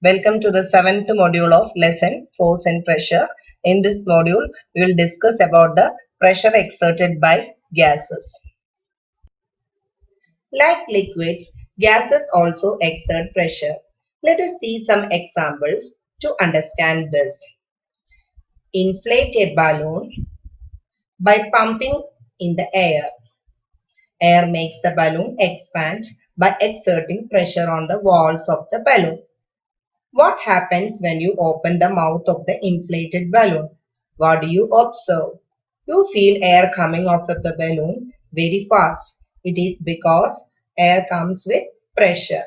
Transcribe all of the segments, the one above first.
Welcome to the seventh module of lesson Force and Pressure. In this module, we will discuss about the pressure exerted by gases. Like liquids, gases also exert pressure. Let us see some examples to understand this. Inflate a balloon by pumping in the air. Air makes the balloon expand by exerting pressure on the walls of the balloon. What happens when you open the mouth of the inflated balloon? What do you observe? You feel air coming out of the balloon very fast. It is because air comes with pressure.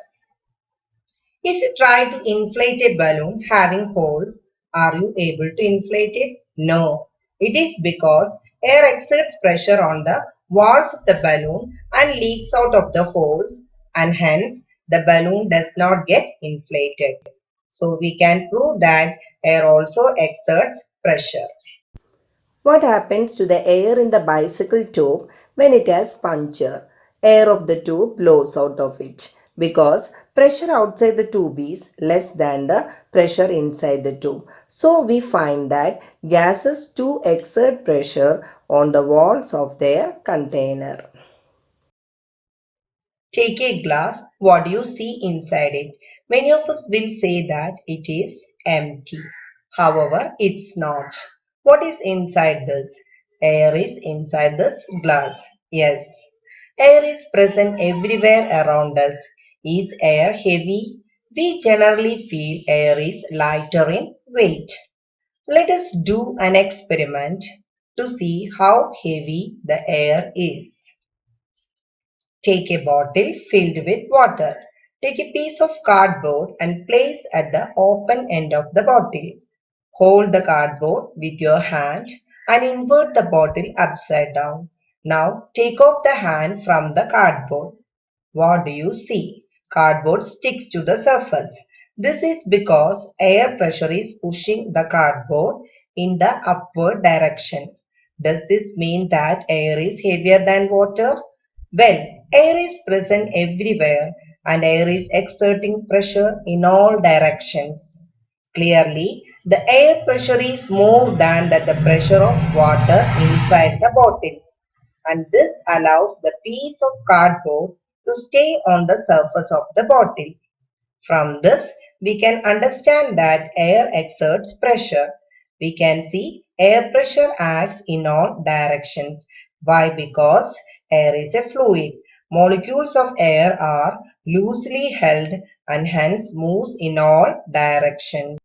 If you try to inflate a balloon having holes, are you able to inflate it? No. It is because air exerts pressure on the walls of the balloon and leaks out of the holes, and hence the balloon does not get inflated. So we can prove that air also exerts pressure. What happens to the air in the bicycle tube when it has puncture? Air of the tube blows out of it because pressure outside the tube is less than the pressure inside the tube. So we find that gases too exert pressure on the walls of their container. Take a glass, what do you see inside it? Many of us will say that it is empty. However, it's not. What is inside this? Air is inside this glass. Yes. Air is present everywhere around us. Is air heavy? We generally feel air is lighter in weight. Let us do an experiment to see how heavy the air is. Take a bottle filled with water. Take a piece of cardboard and place at the open end of the bottle. Hold the cardboard with your hand and invert the bottle upside down. Now take off the hand from the cardboard. What do you see? Cardboard sticks to the surface. This is because air pressure is pushing the cardboard in the upward direction. Does this mean that air is heavier than water? Well, air is present everywhere and air is exerting pressure in all directions. Clearly, the air pressure is more than the pressure of water inside the bottle, and this allows the piece of cardboard to stay on the surface of the bottle. From this, we can understand that air exerts pressure. We can see air pressure acts in all directions. Why? Because air is a fluid. Molecules of air are loosely held and hence moves in all directions.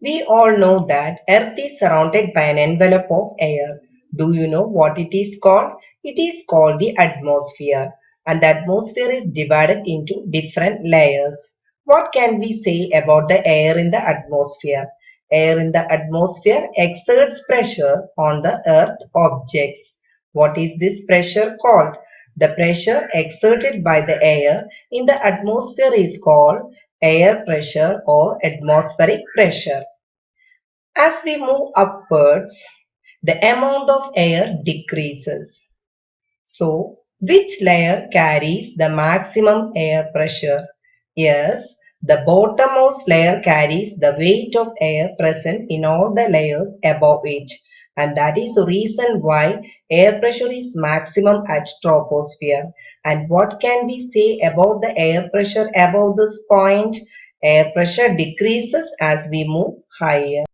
We all know that Earth is surrounded by an envelope of air. Do you know what it is called? It is called the atmosphere. And the atmosphere is divided into different layers. What can we say about the air in the atmosphere? Air in the atmosphere exerts pressure on the Earth objects. What is this pressure called? The pressure exerted by the air in the atmosphere is called air pressure or atmospheric pressure. As we move upwards, the amount of air decreases. So, which layer carries the maximum air pressure? Yes, the bottommost layer carries the weight of air present in all the layers above it. And that is the reason why air pressure is maximum at troposphere. And what can we say about the air pressure above this point? Air pressure decreases as we move higher.